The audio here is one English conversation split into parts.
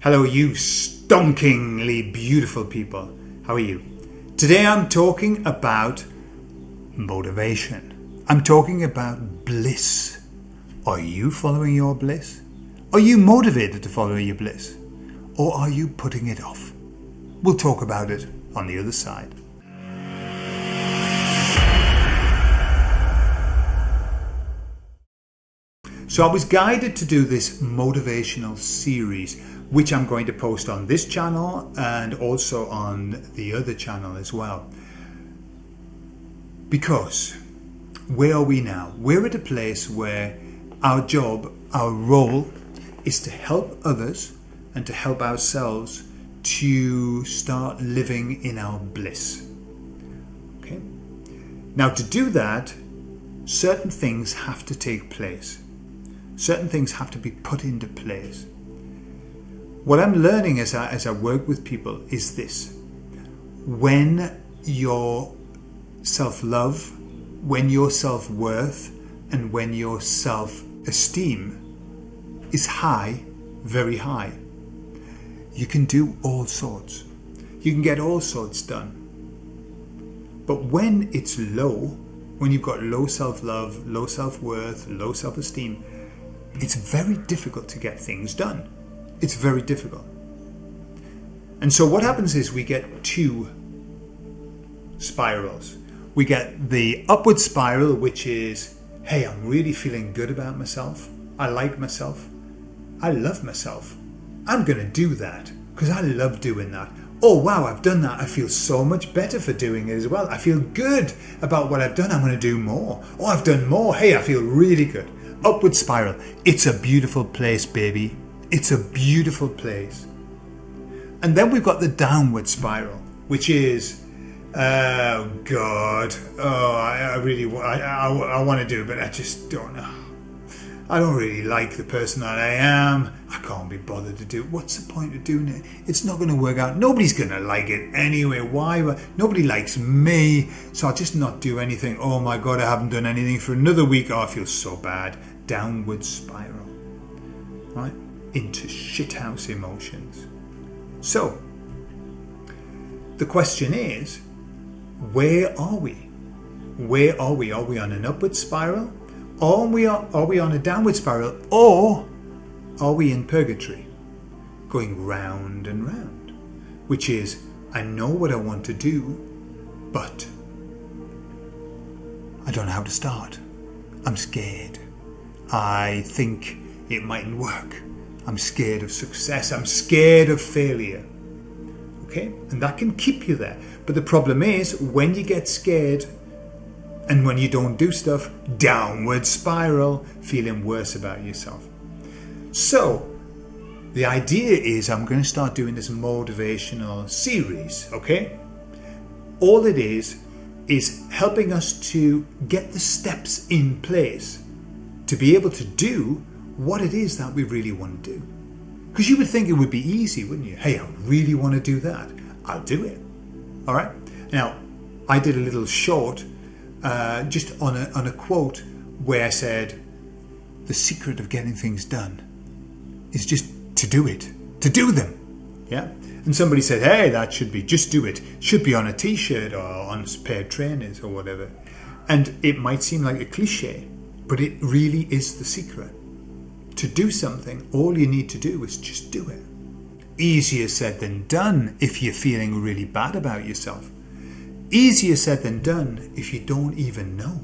Hello, you stonkingly beautiful people. How are you? Today I'm talking about motivation. I'm talking about bliss. Are you following your bliss? Are you motivated to follow your bliss? Or are you putting it off? We'll talk about it on the other side. So I was guided to do this motivational series, which I'm going to post on this channel and also on the other channel as well. Because where are we now? We're at a place where our job, our role is to help others and to help ourselves to start living in our bliss. Okay? Now, to do that, certain things have to take place. Certain things have to be put into place. What I'm learning as I work with people is this. When your self-love, when your self-worth, and when your self-esteem is high, very high, you can do all sorts. You can get all sorts done. But when it's low, when you've got low self-love, low self-worth, low self-esteem, it's very difficult to get things done. It's very difficult. And so what happens is we get two spirals. We get the upward spiral, which is, hey, I'm really feeling good about myself. I like myself. I love myself. I'm going to do that because I love doing that. Oh, wow, I've done that. I feel so much better for doing it as well. I feel good about what I've done. I'm going to do more. Oh, I've done more. Hey, I feel really good. Upward spiral. It's a beautiful place, baby. It's a beautiful place. And then we've got the downward spiral, which is, oh God, I want to do it, but I just don't know. I don't really like the person that I am. I can't be bothered to do it. What's the point of doing it? It's not going to work out. Nobody's going to like it anyway. Why? Nobody likes me, so I'll just not do anything. Oh my God, I haven't done anything for another week. Oh, I feel so bad. Downward spiral, right? Into shithouse emotions. So, the question is, where are we? Where are we? Are we on an upward spiral? Or are we on a downward spiral? Or are we in purgatory? Going round and round. Which is, I know what I want to do, but I don't know how to start. I'm scared. I think it mightn't work. I'm scared of success. I'm scared of failure. Okay? And that can keep you there. But the problem is, when you get scared and when you don't do stuff, downward spiral, feeling worse about yourself. So, the idea is I'm going to start doing this motivational series, okay? All it is helping us to get the steps in place to be able to do what it is that we really want to do. Because you would think it would be easy, wouldn't you? Hey, I really want to do that. I'll do it. All right? Now, I did a little short just on a quote where I said, the secret of getting things done is just to do it, to do them. Yeah? And somebody said, hey, that should be, just do it. Should be on a t-shirt or on a pair of trainers or whatever. And it might seem like a cliche, but it really is the secret. To do something, all you need to do is just do it. Easier said than done if you're feeling really bad about yourself. Easier said than done if you don't even know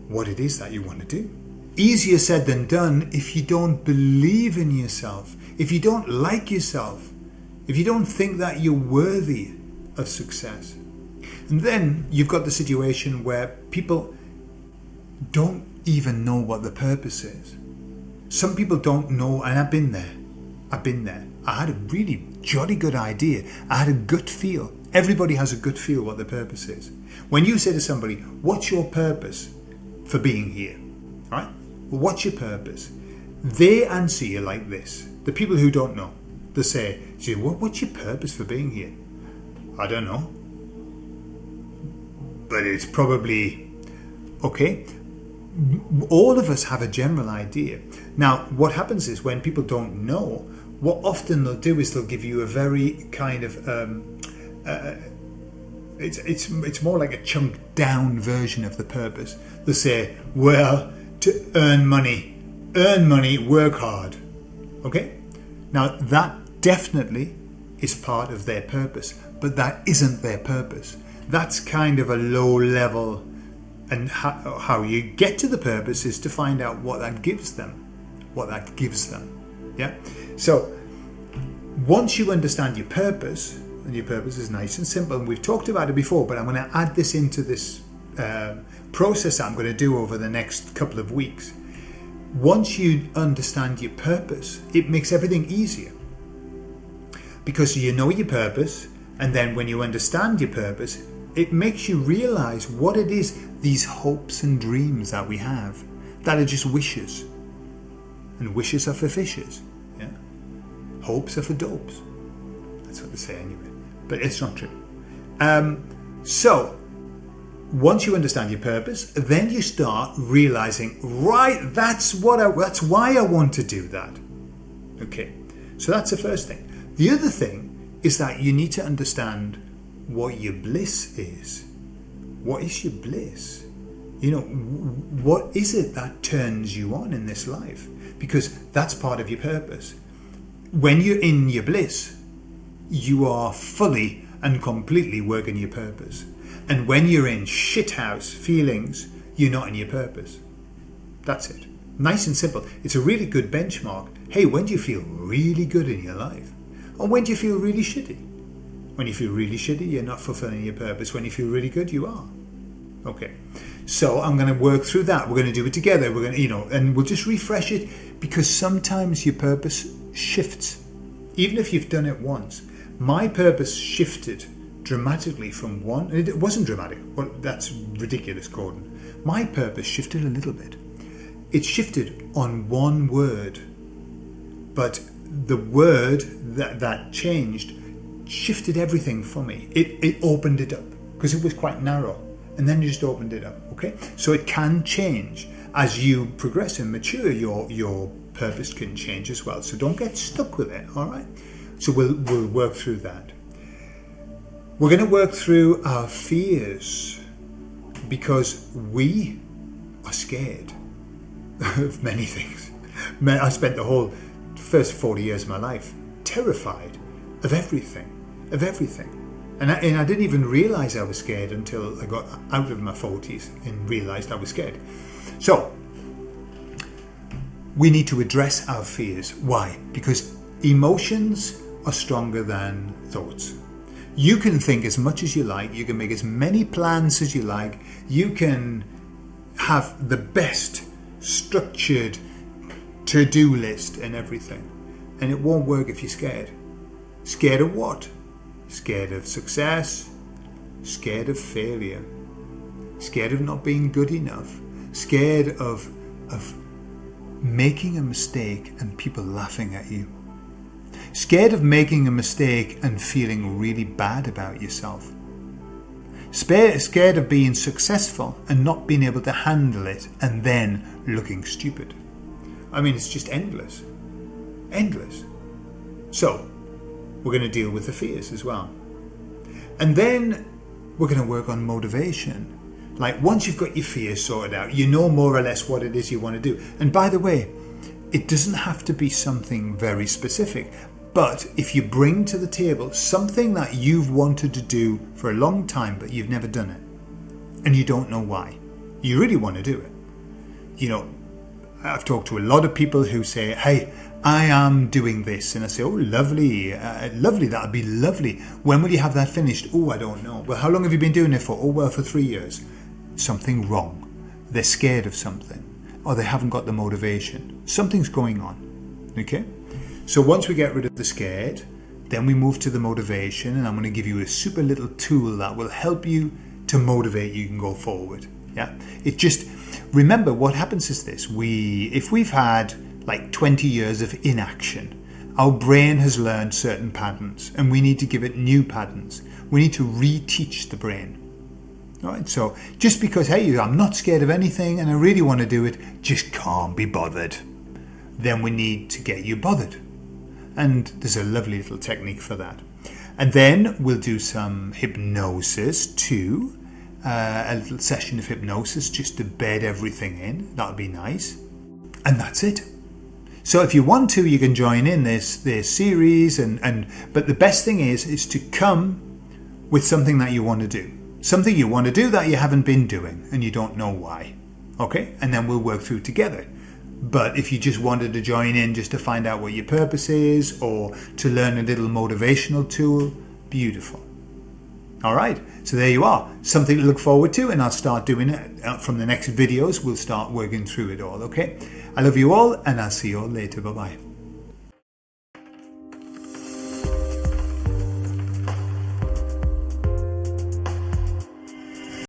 what it is that you want to do. Easier said than done if you don't believe in yourself, if you don't like yourself, if you don't think that you're worthy of success. And then you've got the situation where people don't even know what the purpose is. Some people don't know, and I've been there. I had a really jolly good idea. I had a gut feel. Everybody has a gut feel what their purpose is. When you say to somebody, what's your purpose for being here? All right? Well, what's your purpose? They answer you like this. The people who don't know, they say, what's your purpose for being here? I don't know. But it's probably, okay. All of us have a general idea. Now, what happens is when people don't know, what often they'll do is they'll give you a very kind of it's more like a chunk down version of the purpose. They'll say, well, to earn money, work hard. Okay? Now that definitely is part of their purpose, but that isn't their purpose. That's kind of a low level, and how you get to the purpose is to find out what that gives them. Yeah? So once you understand your purpose, and your purpose is nice and simple, and we've talked about it before, but I'm going to add this into this process I'm going to do over the next couple of weeks. Once you understand your purpose, it makes everything easier. Because you know your purpose, and then when you understand your purpose, it makes you realize what it is, these hopes and dreams that we have, that are just wishes. And wishes are for fishes. Yeah? Hopes are for dopes. That's what they say anyway. But it's not true. So, once you understand your purpose, then you start realizing, right, that's why I want to do that. Okay, so that's the first thing. The other thing is that you need to understand what your bliss is. What is your bliss? You know, what is it that turns you on in this life? Because that's part of your purpose. When you're in your bliss, you are fully and completely working your purpose. And when you're in shithouse feelings, you're not in your purpose. That's it. Nice and simple. It's a really good benchmark. Hey, when do you feel really good in your life? Or when do you feel really shitty? When you feel really shitty, you're not fulfilling your purpose. When you feel really good, you are. Okay. So I'm going to work through that. We're going to do it together. We're going to, and we'll just refresh it, because sometimes your purpose shifts. Even if you've done it once. My purpose shifted dramatically from one. It wasn't dramatic. Well, that's ridiculous, Gordon. My purpose shifted a little bit. It shifted on one word. But the word that changed shifted everything for me. It opened it up, because it was quite narrow. And then you just opened it up. Okay? So it can change. As you progress and mature, your purpose can change as well. So don't get stuck with it, all right? So we'll work through that. We're going to work through our fears, because we are scared of many things. I spent the whole first 40 years of my life terrified of everything. And I didn't even realize I was scared until I got out of my 40s and realized I was scared. So, we need to address our fears. Why? Because emotions are stronger than thoughts. You can think as much as you like, you can make as many plans as you like, you can have the best structured to-do list and everything, and it won't work if you're scared. Scared of what? Scared of success, scared of failure, scared of not being good enough, scared of making a mistake and people laughing at you. Scared of making a mistake and feeling really bad about yourself. Scared of being successful and not being able to handle it and then looking stupid. I mean, it's just endless. Endless. So, we're going to deal with the fears as well. And then we're going to work on motivation. Like, once you've got your fears sorted out, you know more or less what it is you want to do. And by the way, it doesn't have to be something very specific. But if you bring to the table something that you've wanted to do for a long time, but you've never done it, and you don't know why, you really want to do it. You know, I've talked to a lot of people who say, hey, I am doing this. And I say, oh, lovely, lovely, that'd be lovely. When will you have that finished? Oh, I don't know. Well, how long have you been doing it for? Oh, well, for 3 years. Something wrong. They're scared of something, or they haven't got the motivation. Something's going on. Okay? So once we get rid of the scared, then we move to the motivation, and I'm going to give you a super little tool that will help you to motivate you and go forward. Yeah? It just, remember what happens is this. If we've had like 20 years of inaction, our brain has learned certain patterns, and we need to give it new patterns. We need to reteach the brain. All right, so just because, hey, I'm not scared of anything and I really want to do it, just can't be bothered, then we need to get you bothered. And there's a lovely little technique for that. And then we'll do some hypnosis too. A little session of hypnosis just to bed everything in. That'll be nice. And that's it. So if you want to, you can join in this series. But the best thing is to come with something that you want to do. Something you want to do that you haven't been doing and you don't know why. Okay? And then we'll work through together. But if you just wanted to join in just to find out what your purpose is or to learn a little motivational tool, beautiful. All right, so there you are. Something to look forward to, and I'll start doing it from the next videos. We'll start working through it all, okay? I love you all, and I'll see you all later. Bye-bye.